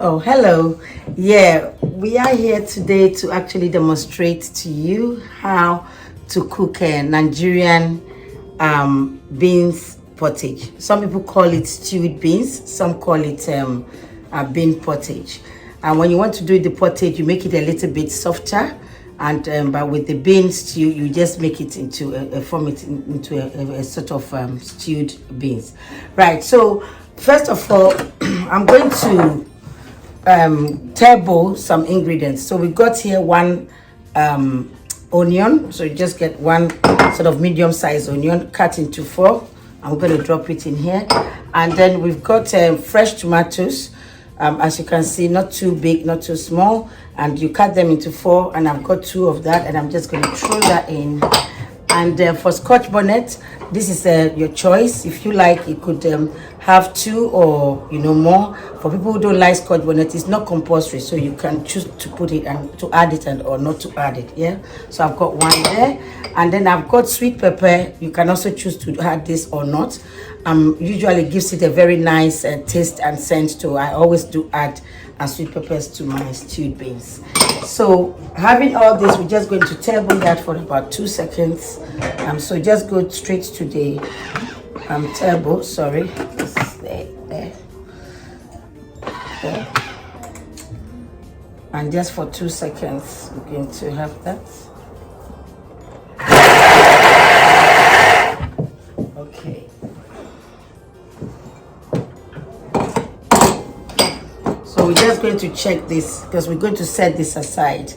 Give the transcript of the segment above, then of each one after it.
Oh, hello. Yeah, we are here today to actually demonstrate to you how to cook a Nigerian beans pottage. Some people call it stewed beans, some call it bean pottage. And when you want to do the pottage, you make it a little bit softer. And but with the bean stew, you just make it into a sort of stewed beans. Right, so first of all, I'm going to table some ingredients. So we got here one onion, so you just get one sort of medium-sized onion cut into 4. I'm going to drop it in here. And then we've got fresh tomatoes, as you can see, not too big, not too small, and you cut them into 4, and I've got 2 of that, and I'm just going to throw that in. And for scotch bonnet, this is your choice. If you like, you could have 2 or more. For people who don't like scotch bonnet, it's not compulsory, so you can choose to put it and to add it or not to add it. Yeah, so I've got 1 there, and then I've got sweet pepper. You can also choose to add this or not. Usually gives it a very nice taste and scent too. I always do add sweet peppers to my stewed beans. So having all this, we're just going to table that for about 2 seconds. So just go straight to the table. Sorry, this is there, and just for 2 seconds, we're going to have that. Okay. So we're just going to check this because we're going to set this aside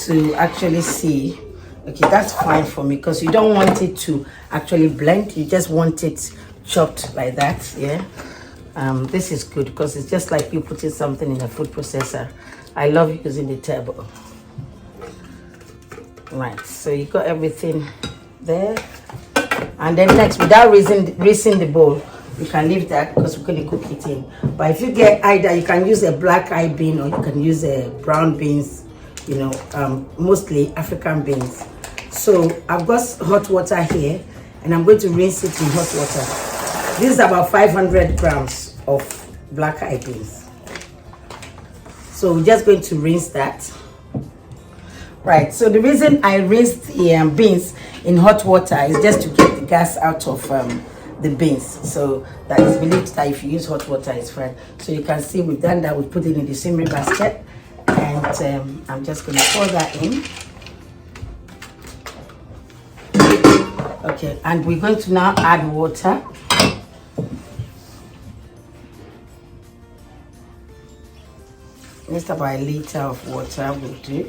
to actually see. Okay, that's fine for me because you don't want it to actually blend. You just want it chopped like that. Yeah. This is good because it's just like you putting something in a food processor. I love using the table. Right. So you got everything there. And then next, without raising the bowl, you can leave that because we're going to cook it in. But if you get either, you can use a black eye bean or you can use a brown beans, mostly African beans. So I've got hot water here and I'm going to rinse it in hot water. This is about 500 grams of black eye beans. So we're just going to rinse that. Right, so the reason I rinsed the beans in hot water is just to get the gas out of the beans. So that is believed that if you use hot water, it's fine. So you can see we've done that. We put it in the simmering basket, and I'm just going to pour that in. Okay, and we're going to now add water. Just about 1 liter of water will do.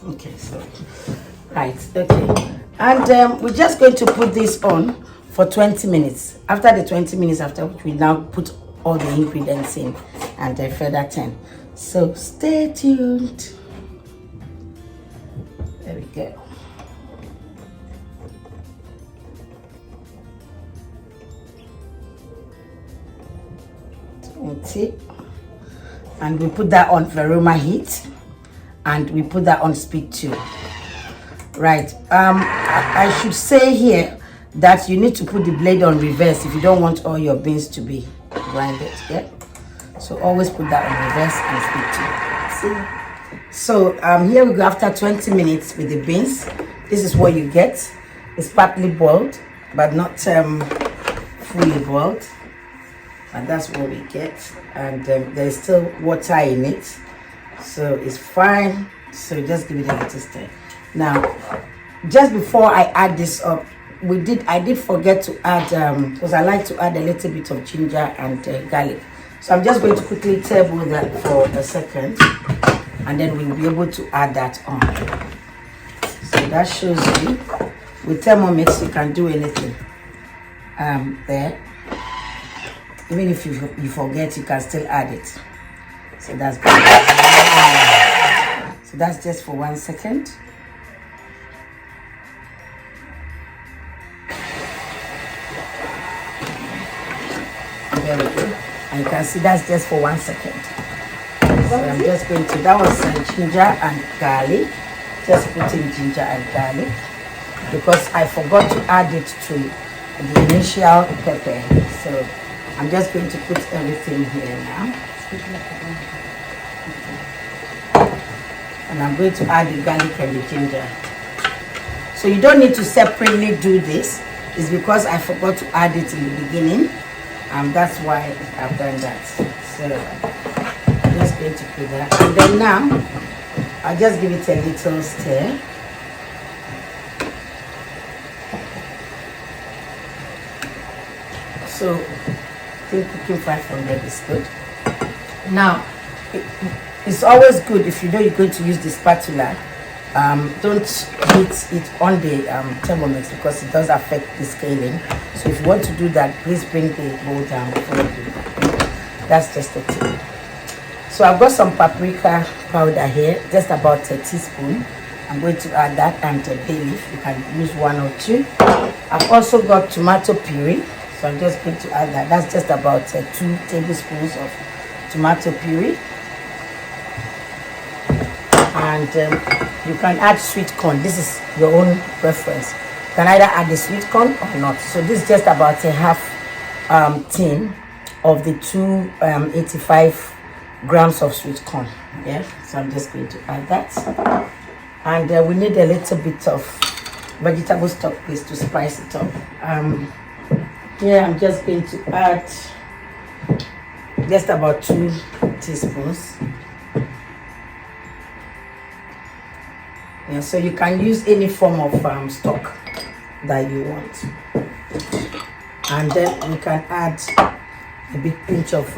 Okay, so right, okay, and we're just going to put this on for 20 minutes. After the 20 minutes, after which we now put all the ingredients in and further 10. So stay tuned. There we go. And we put that on aroma heat. And we put that on speed 2. Right. I should say here that you need to put the blade on reverse if you don't want all your beans to be grinded. Yeah. So always put that on reverse and speed 2. See? So here we go after 20 minutes with the beans. This is what you get. It's partly boiled, but not fully boiled. And that's what we get. And there's still water in it. So it's fine. So just give it a little stir. Now, just before I add this up, I did forget to add because I like to add a little bit of ginger and garlic. So I'm just going to quickly table that for a second, and then we'll be able to add that on. So that shows you with THERMOMIX you can do anything. There, even if you forget, you can still add it. So that's good. So that's just for 1 second. There we go. And you can see that's just for 1 second. So I'm just going to, that was ginger and garlic. Just put in ginger and garlic. because I forgot to add it to the initial pepper. So I'm just going to put everything here now. And I'm going to add the garlic and the ginger. So you don't need to separately do this. It's because I forgot to add it in the beginning. That's why I've done that. So I'm just going to put that. And then now, I'll just give it a little stir. So I think cooking 500 is good. Now, it's always good if you know you're going to use the spatula. Don't heat it on the Thermomix because it does affect the scaling. So if you want to do that, please bring the bowl down before you do that. That's just a tip. So I've got some paprika powder here, just about a teaspoon. I'm going to add that, and a bay leaf. You can use 1 or 2. I've also got tomato puree, so I'm just going to add that. That's just about 2 tablespoons of tomato puree. And you can add sweet corn. This is your own preference. You can either add the sweet corn or not. So this is just about a half tin of the 285 grams of sweet corn. Yeah, so I'm just going to add that. And we need a little bit of vegetable stock paste to spice it up. Here I'm just going to add just about 2 teaspoons. Yeah, so you can use any form of stock that you want. And then you can add a big pinch of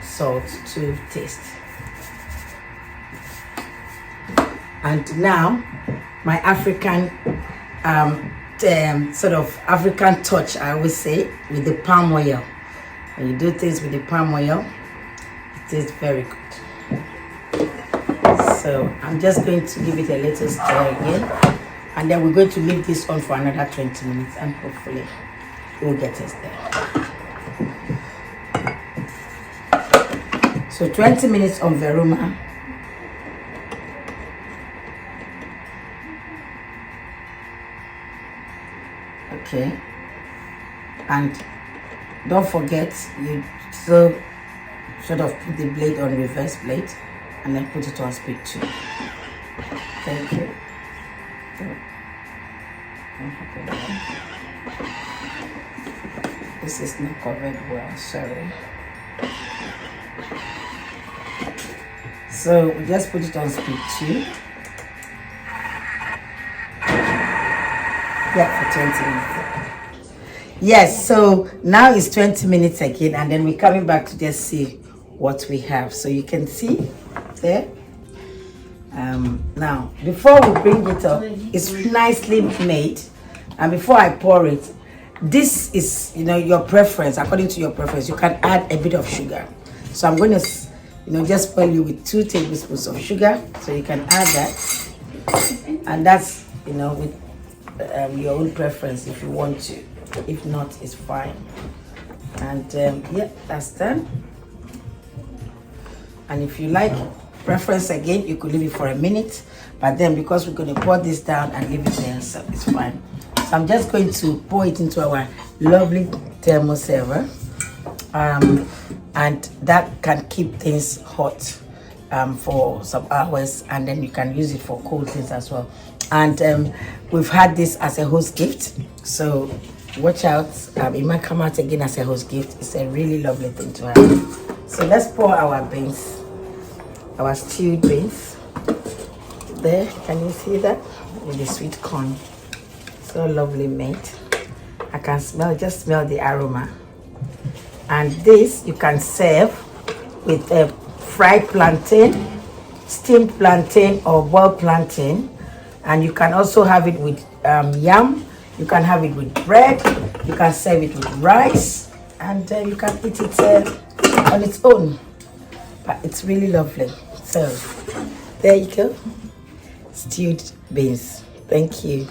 salt to taste. And now my African sort of African touch, I always say, with the palm oil. When you do things with the palm oil, it tastes very good. So I'm just going to give it a little stir again, and then we're going to leave this on for another 20 minutes, and hopefully it will get us there. So 20 minutes on Veroma. Okay, and don't forget, you still sort of put the blade on reverse blade and then put it on speed 2. Thank you. This is not covered well, sorry. So we just put it on speed 2. Yeah, for 20 minutes. Yes, so now it's 20 minutes again, and then we're coming back to just see what we have. So you can see there. Now, before we bring it up, it's nicely made. And before I pour it, this is, your preference. According to your preference, you can add a bit of sugar. So I'm going to, just spoil you with 2 tablespoons of sugar. So you can add that. And that's, with your own preference if you want to. If not, it's fine. And yeah, that's done. And if you like preference again, you could leave it for a minute. But then because we're going to pour this down and leave it there, so it's fine. So I'm just going to pour it into our lovely thermo server. And that can keep things hot for some hours, and then you can use it for cold things as well. And we've had this as a host gift, so watch out. It might come out again as a host gift. It's a really lovely thing to have. So let's pour our beans, our stewed beans. There, can you see that? With the sweet corn. So lovely made. I can just smell the aroma. And this you can serve with a fried plantain, steamed plantain, or boiled plantain. And you can also have it with yam. You can have it with bread. You can serve it with rice, and you can eat it on its own. But it's really lovely. So there you go, stewed beans. Thank you.